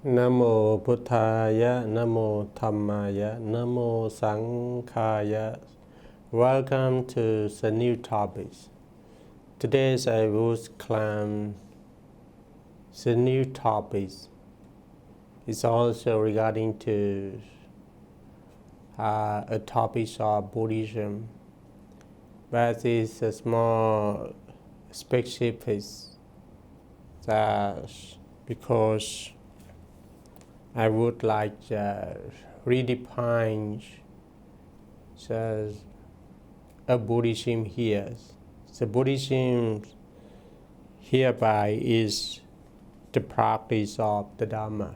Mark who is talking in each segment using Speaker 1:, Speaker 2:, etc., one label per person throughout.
Speaker 1: Namo Buddhaya, Namo Dhammaya, Namo Sanghaya. Welcome to the new topics. Today I will claim the new topics. It's also regarding to a topic of Buddhism, but it's a small specific that because I would like to redefine a Buddhism here. The Buddhism hereby is the practice of the Dhamma.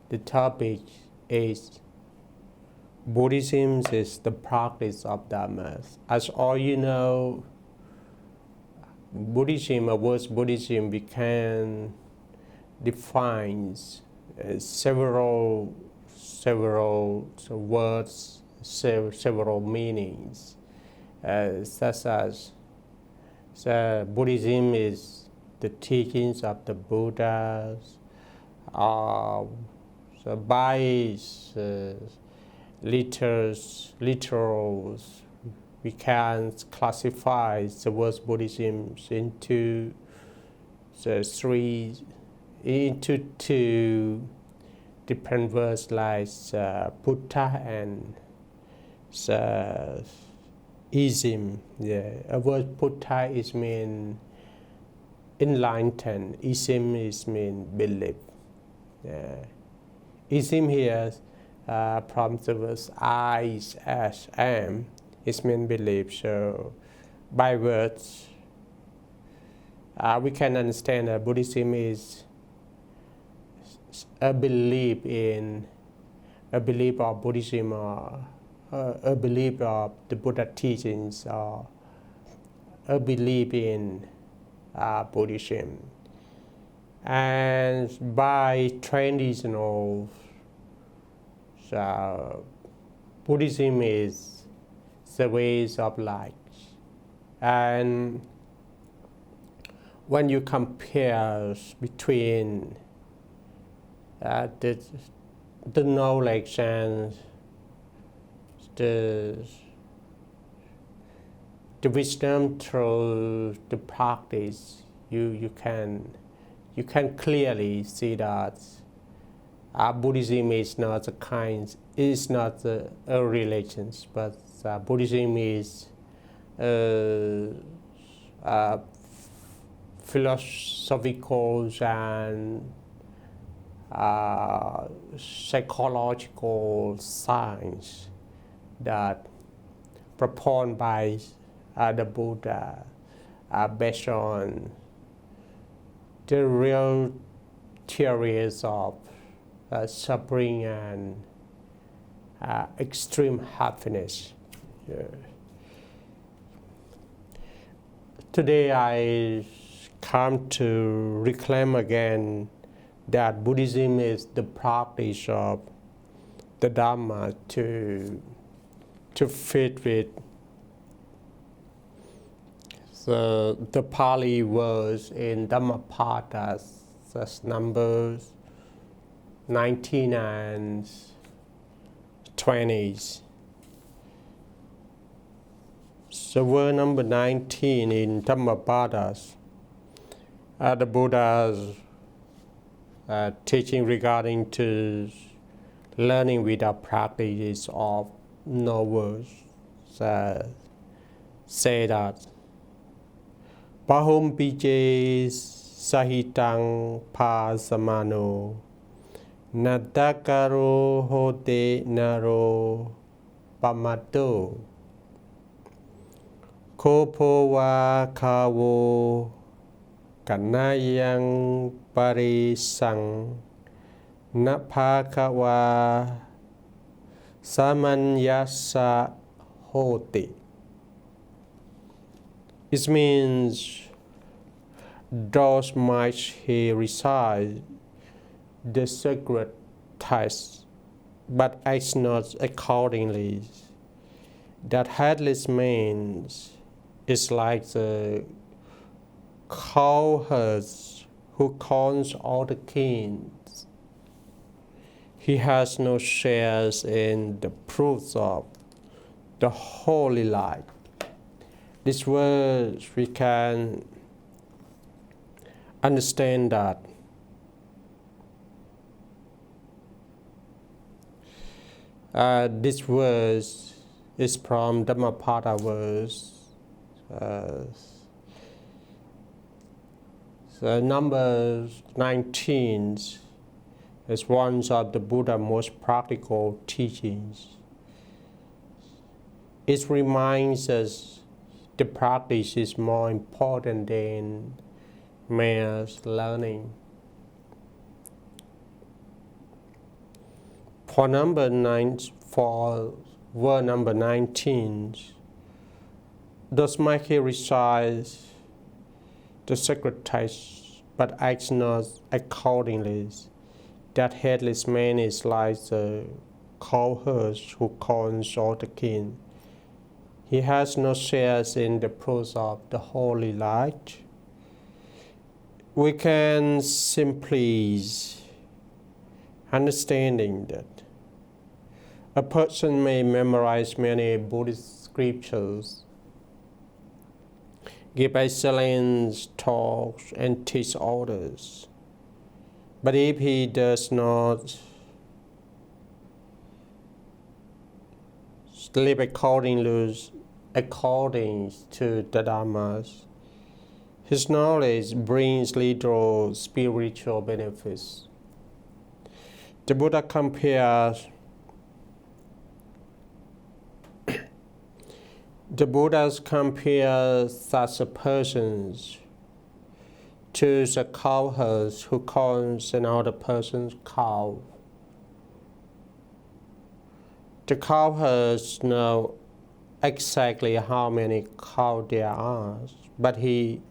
Speaker 1: The topic is Buddhism is the practice of Dhamma. As all you know, Buddhism, or word Buddhism, became defines several words, several meanings, such as Buddhism is the teachings of the Buddhas. By literals, we can classify the word Buddhism into two different words like Buddha and ism. Yeah. A word Buddha is mean enlightened. Ism is mean belief. Yeah. Ism here from the words I as am is mean belief. So by words we can understand that Buddhism is a belief of Buddhism, or a belief of the Buddha teachings, or a belief in Buddhism. And by traditional, Buddhism is the ways of life. And when you compare between the knowledge and the wisdom through the practice, you can clearly see that Buddhism is not a religion, but Buddhism is philosophical and psychological science that proposed by the Buddha based on the real theories of suffering and extreme happiness. Yeah. Today I come to reclaim again that Buddhism is the practice of the Dhamma to fit with the Pali words in Dhammapada, as numbers 19 and 20s. So word number 19 in Dhammapada, the Buddha's teaching regarding to learning without practice of no words, say that Pahum Pije Sahitang Pasamano Natakaro Hote Naro Pamato Kopowa Kawo Kanayang Parisang Napakawa Samanyasa Hoti. It means those might he recite the sacred text, but acts not accordingly. That headless means is like the cowherds who calls all the kings. He has no shares in the proofs of the holy light. This words we can understand that this verse is from Dhammapada verse. So number 19 is one of the Buddha's most practical teachings. It reminds us the practice is more important than mere learning. For verse number 19, does Mikey recites the sacred text, but acts not accordingly. That headless man is like the cowherd who calls all the kin. He has no shares in the process of the holy light. We can simply understanding that a person may memorize many Buddhist scriptures, give excellent talks, and teach others. But if he does not live according to the Dhammas, his knowledge brings little spiritual benefits. The Buddha compares such a person to the cowherd who calls another person's cow. The cowherds know exactly how many cows there are, but he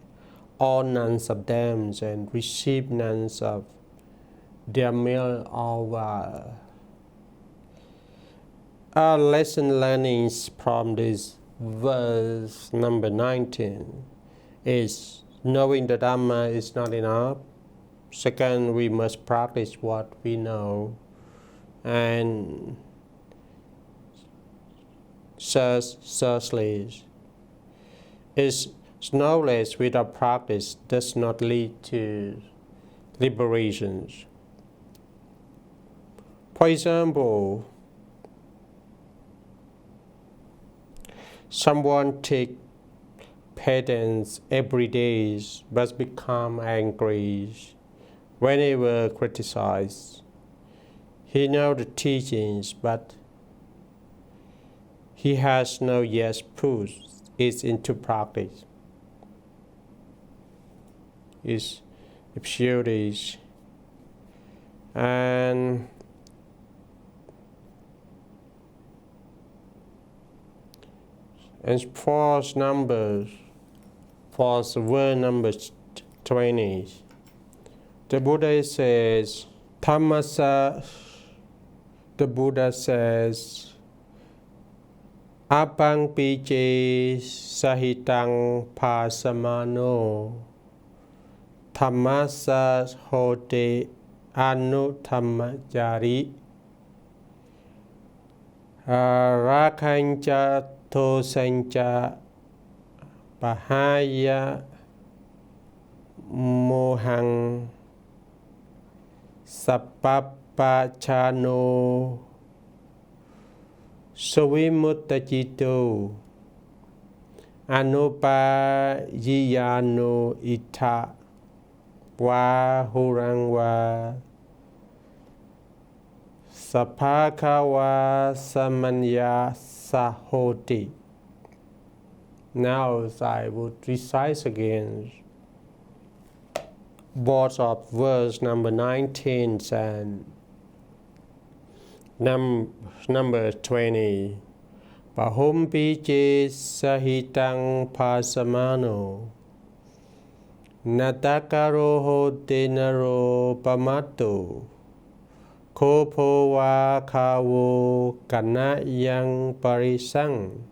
Speaker 1: owns none of them and receives none of their milk or water. Our lesson learnings from this verse number 19 is knowing the Dhamma is not enough. Second, we must practice what we know. And thirdly, is knowledge without practice does not lead to liberation. For example, someone takes penance every day but become angry whenever criticized. He knows the teachings, but he has no yet put it into practice. It's absurd. And for the word number 20, the Buddha says, the Buddha says, Apang piche sahitang pasamano Dhammasa hote anuthammajari Rakhancha Tosancha Pahaya Mohang Sapapachano Suvimuttajito Anupajiyano Ita Wahurangwa Sapakawa Samanya Sahoti. Now I would recite again both of verse number 19 and number 20. Pahum piche sahitang pasamano Natakaro hote naro pamato Kopo wa kawo kanayang parisang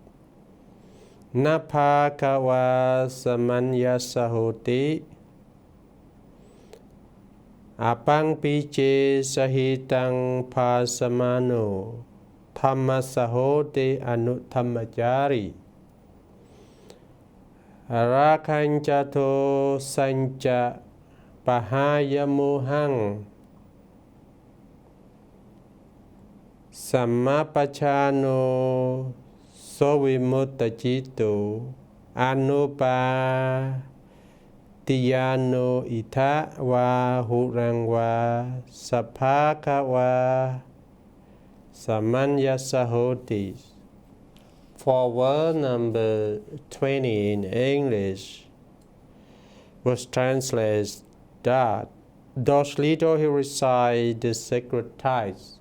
Speaker 1: Napakawa samanya sahoti Apang piche sahitang pasamano Thammasahote anuthamachari Rakhanchato sancha pahaya mohang Sammapachano sovimutta anupa tiyano ita wa hurangwa sapaka wa samanyasahoti. For word number 20 in English was translated that those little who recite the sacred texts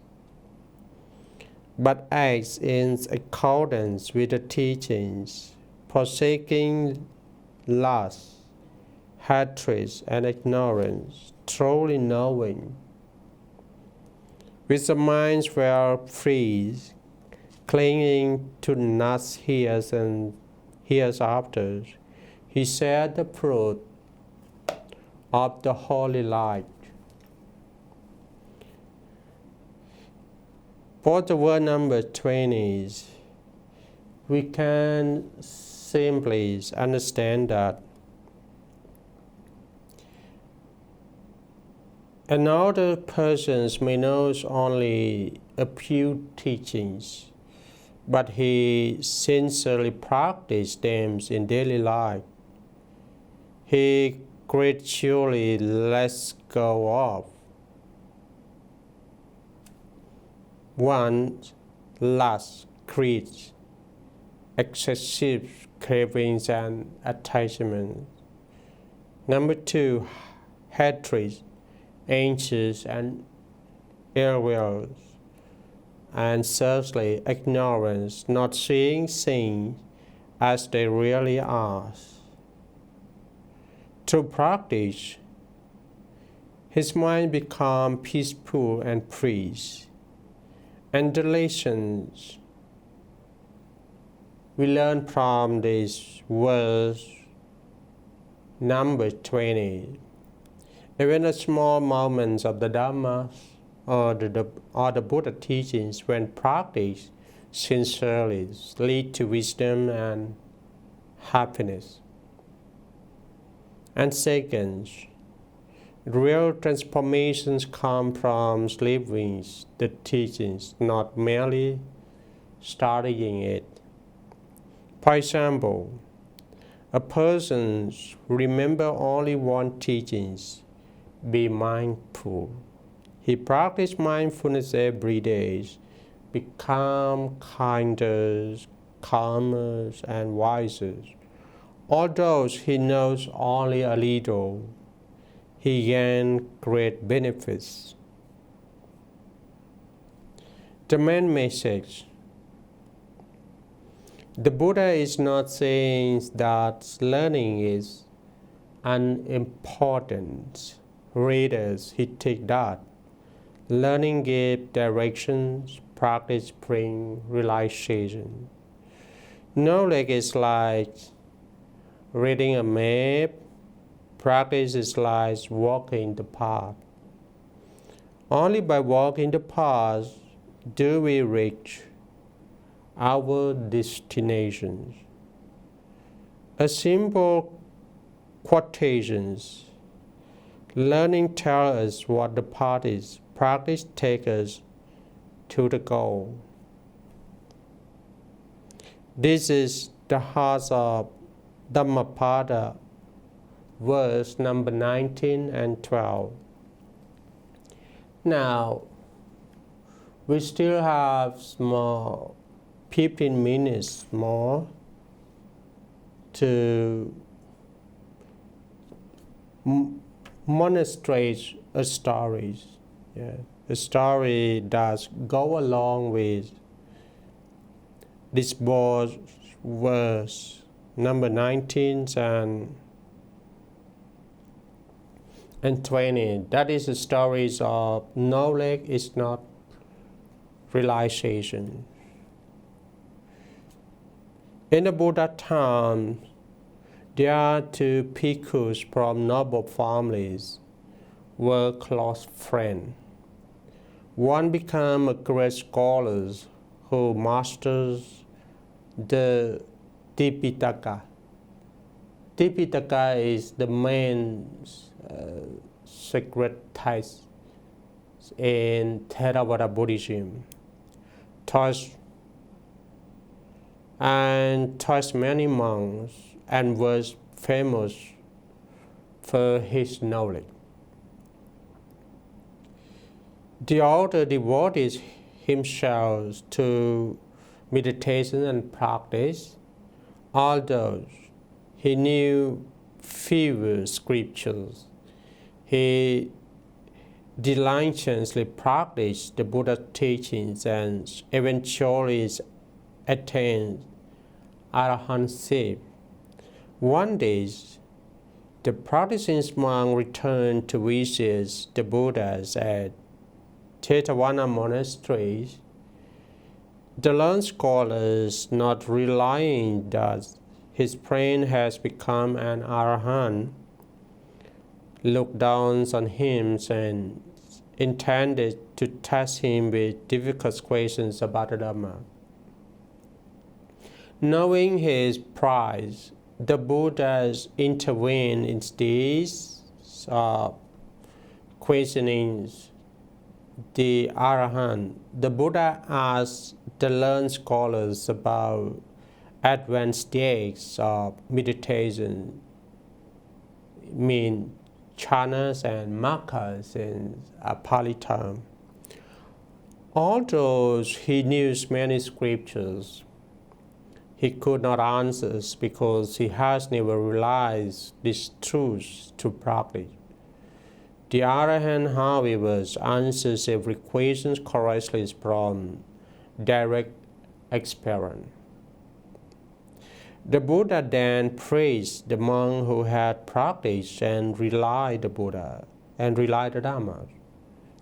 Speaker 1: but acts in accordance with the teachings, forsaking lust, hatred, and ignorance, truly knowing, with the minds well free, clinging to not hears and hereafter, he shared the fruit of the holy light. For the word number 20, we can simply understand that another person may know only a few teachings, but he sincerely practices them in daily life. He gradually lets go of one, lust, greed, excessive cravings and attachments. Number 2, hatred, anxious and ill will. And thirdly, ignorance, not seeing things as they really are. Through practice, his mind becomes peaceful and free. And the lessons we learn from this verse number 20. Even the small moments of the Dhamma or the Buddha teachings, when practiced sincerely, lead to wisdom and happiness. And second, real transformations come from living the teachings, not merely studying it. For example, a person remember only one teaching, be mindful. He practices mindfulness every day, become kinder, calmer, and wiser. Although he knows only a little, he gains great benefits. The main message: the Buddha is not saying that learning is unimportant. Rather, he takes that learning gives directions, practice brings realization. Knowledge is like reading a map. Practice is like walking the path. Only by walking the path do we reach our destinations. A simple quotation: learning tells us what the path is. Practice takes us to the goal. This is the heart of Dhammapada, verse number 19 and 12. Now, we still have 15 minutes more to demonstrate a story. A story that go along with this verse number 19 and 20. That is the stories of knowledge is not realization. In the Buddha time, there are two bhikkhus from noble families. were close friends. One became a great scholar who masters the Tipitaka. Tipitaka is the main sacred text in Theravada Buddhism. Thus many monks and was famous for his knowledge. The author devoted himself to meditation and practice, although he knew few scriptures. He diligently practiced the Buddha's teachings and eventually attained arahantship. One day, the practicing monk returned to visit the Buddhas at Jetavana monastery. The learned scholars, not realizing that his friend has become an arahant, looked down on him and intended to test him with difficult questions about the Dhamma. Knowing his pride, the Buddhas intervened in these questionings. The Arahant, the Buddha asked the learned scholars about advanced states of meditation, mean jhanas and makkas in a Pali term. Although he knew many scriptures, he could not answer because he has never realized these truths to practice. The Arahant, however, answers every question correctly from direct experience. The Buddha then praised the monk who had practiced and relied the Buddha and relied the Dhamma.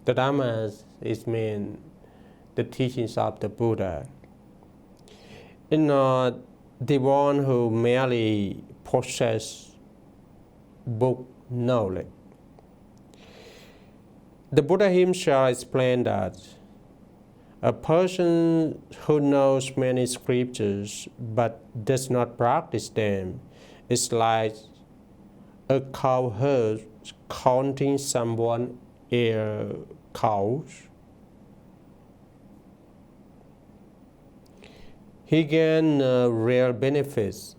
Speaker 1: The Dhamma is mean the teachings of the Buddha. And not the one who merely possesses book knowledge. The Buddha himself explained that a person who knows many scriptures but does not practice them is like a cowherd counting someone else's cows. He gains real benefits.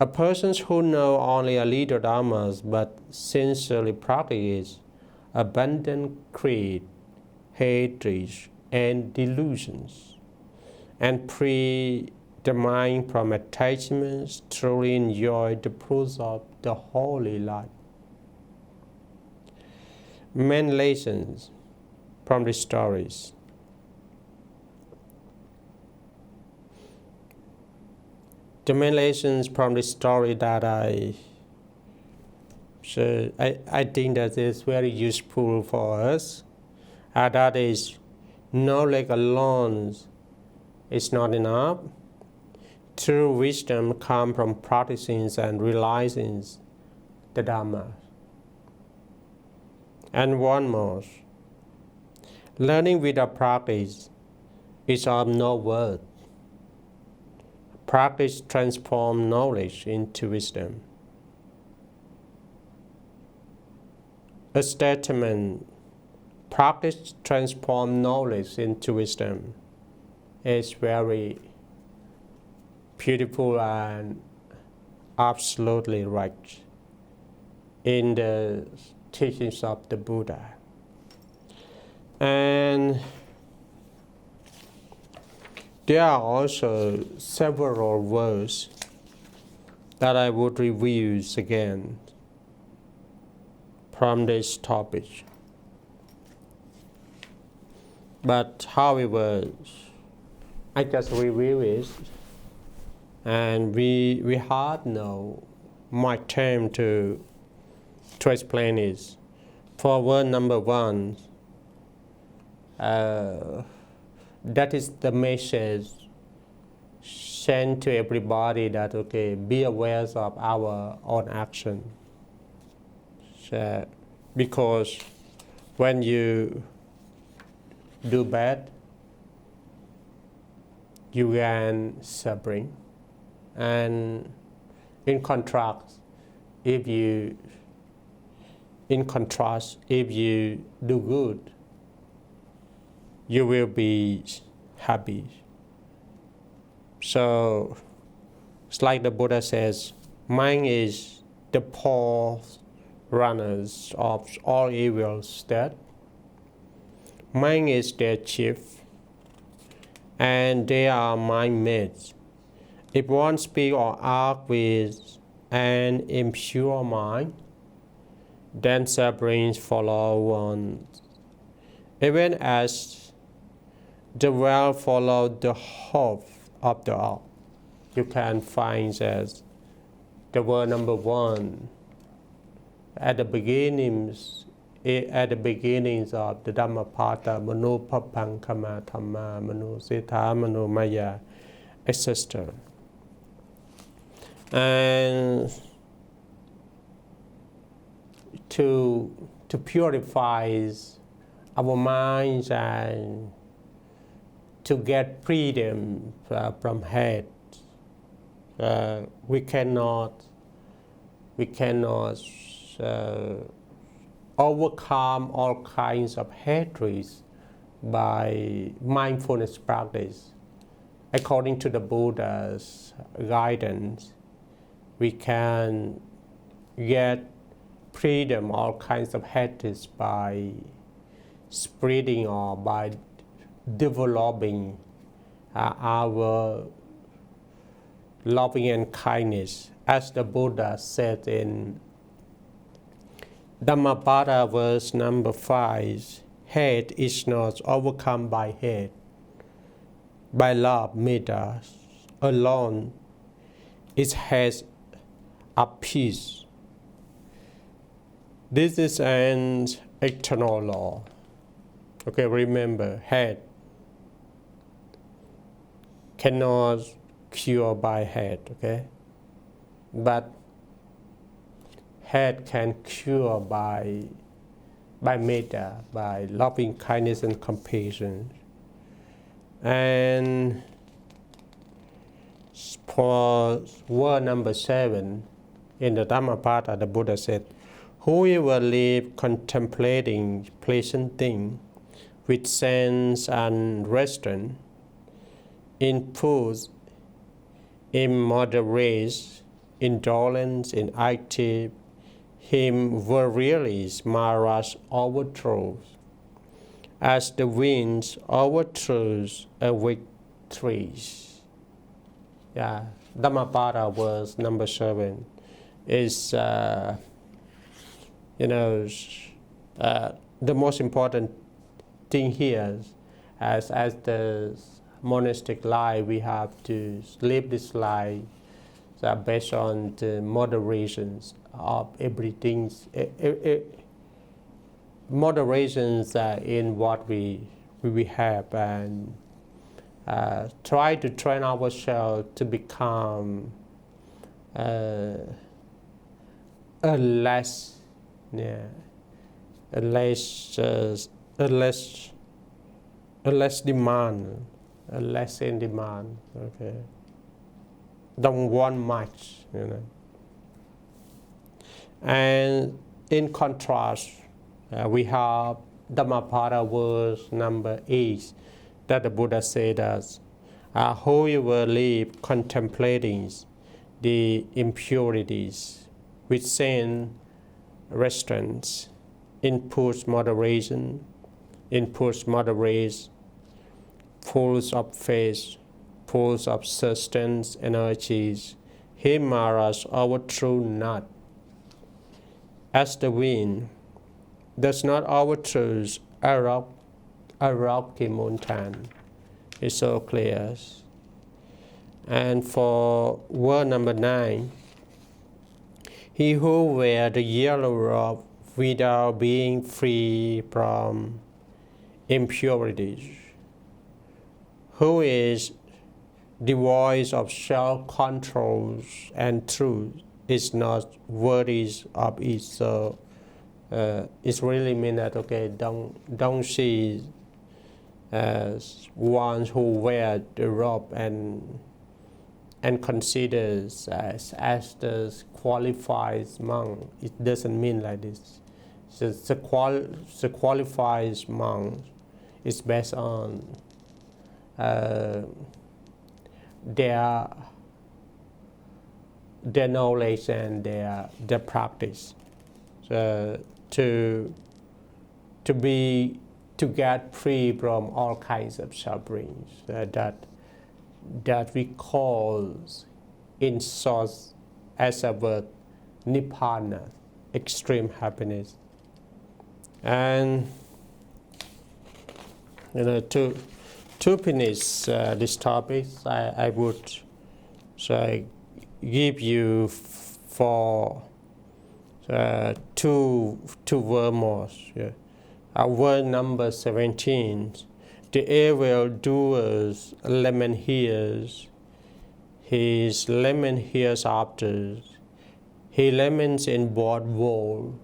Speaker 1: A person who knows only a little dhammas but sincerely practices abandon greed, hatred, and delusions, and free the mind from attachments, truly enjoy the fruits of the holy life. Main lessons from the stories. The main lessons from the story that I think that is very useful for us. That is, knowledge alone is not enough. True wisdom comes from practicing and realizing the Dhamma. And one more, learning without practice is of no worth. Practice transforms knowledge into wisdom. A statement, practice transforms knowledge into wisdom, is very beautiful and absolutely right in the teachings of the Buddha. And there are also several words that I would review again from this topic. But however, I just review it, and we had no much time to explain it. For word number one, that is the message sent to everybody that, okay, be aware of our own action. because when you do bad, you gain suffering. And in contrast, if you do good, you will be happy. So it's like the Buddha says, mind is the forerunners of all evil state. Mind is their chief, and they are mind mates. If one speak or act with an impure mind, then sufferings follow one. Even as the well follow the hope of the all. You can find that the word number one at the beginnings of the Dhammapada, Mano Papankama Dhamma, Mano Sita, Mano Maya, etc. And to purify our minds and to get freedom from hate, we cannot overcome all kinds of hatreds by mindfulness practice. According to the Buddha's guidance, we can get freedom all kinds of hatreds by spreading or by developing our loving and kindness. As the Buddha said in Dhammapada verse number 5, hate is not overcome by hate. By love, metta alone, it has a peace. This is an eternal law. Okay, remember, hate cannot cure by hate, okay? But hate can cure by metta, by loving kindness and compassion. And for word number 7 in the Dhammapada, the Buddha said, whoever live contemplating pleasant things with sense and restraint, in food, in moderate, indolence, in active, him verily Maharaj overthrows, as the winds overthrows a weak trees. Yeah, Dhammapada verse number 7 is, the most important thing here. As the monastic life, we have to live this life based on the moderations of everything. Moderations in what we have, and try to train ourselves to become a less in demand. Okay, don't want much, And in contrast, we have Dhammapada verse number 8 that the Buddha said as, whoever live contemplating the impurities with sin restraints, in push moderation, full of faith, full of sustenance energies, him Maharaj overthrew not. As the wind does not overthrow a rocky mountain. It's so clear. And for word number 9, he who wears the yellow robe without being free from impurities, who is devoid of self-control and truth, is not worthy of it. So It really means that don't see as ones who wear the robe and considers as the qualified monk. It doesn't mean like this. So the qualified monk is based on their knowledge and their practice. So to get free from all kinds of sufferings that we call in source as a word nibbana, extreme happiness. And to finish this topic, I would give you for two word more. Word number 17. The evil doers lament hears. His lament hears after. He laments in both worlds.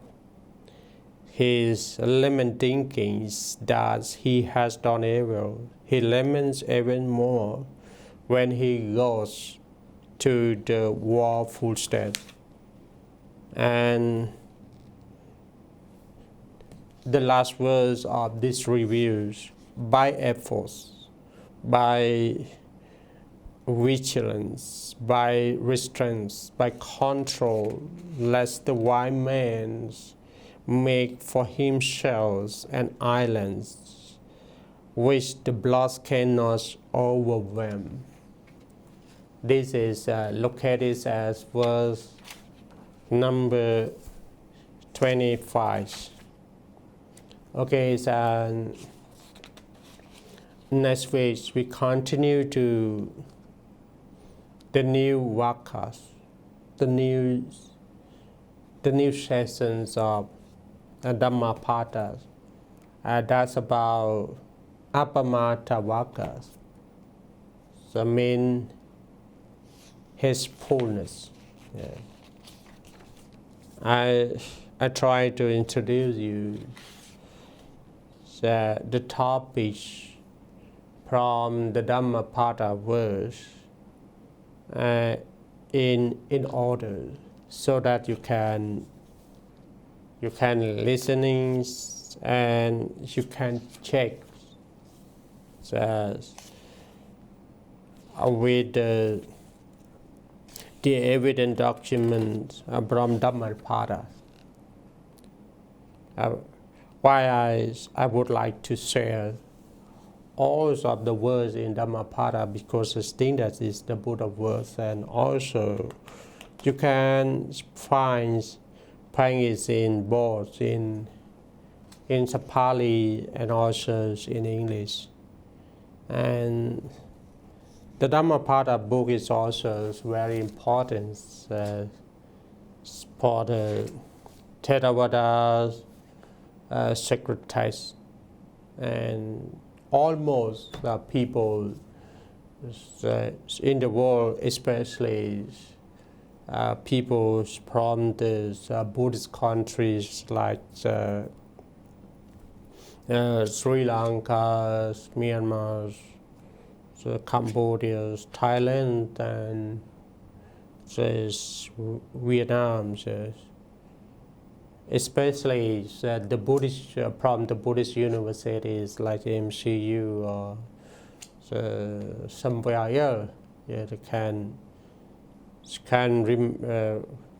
Speaker 1: His lament thinkings that he has done evil. He laments even more when he goes to the woeful state. And the last words of this reviews: by efforts, by vigilance, by restraints, by control, lest the wise man make for himself an island which the blood cannot overwhelm. This is located as verse number 25. Okay, so next week we continue to the new vakas, the new sessions of Dhammapada. That's about Appamata vakas. So mean his fullness. Yeah. I try to introduce you the topics from the Dhammapada verse in order, so that you can listening and you can check with the evident document from Dhammapada. Why I would like to share all of the words in Dhammapada, because I think that is the Buddha words, and also you can find it in both in Pali and also in English. And the Dhammapada book is also very important for the Theravada sacred text, and almost people in the world, especially people from the Buddhist countries like Sri Lanka, Myanmar, Cambodia, Thailand, and Vietnam. Especially the Buddhist from the Buddhist universities like MCU or somewhere else, they can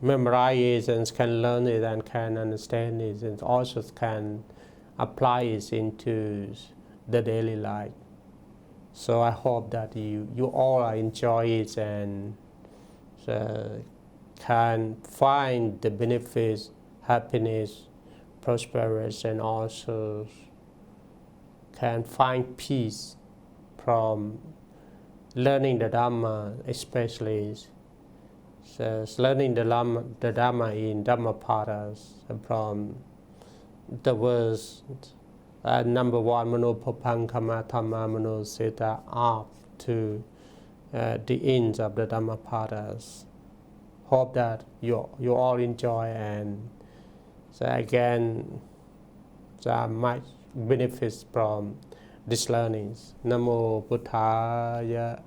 Speaker 1: memorize it and can learn it and can understand it, and also can apply it into the daily life. So I hope that you all enjoy it and can find the benefits, happiness, prosperity, and also can find peace from learning the Dhamma, especially learning the Dhamma in Dhammapada from the verse number 1, Mano Papankama Thamma Mano Seta, up to the end of the Dhammapada. Hope that you all enjoy and So again, there are much benefits from these learnings. Namo Buddhaya.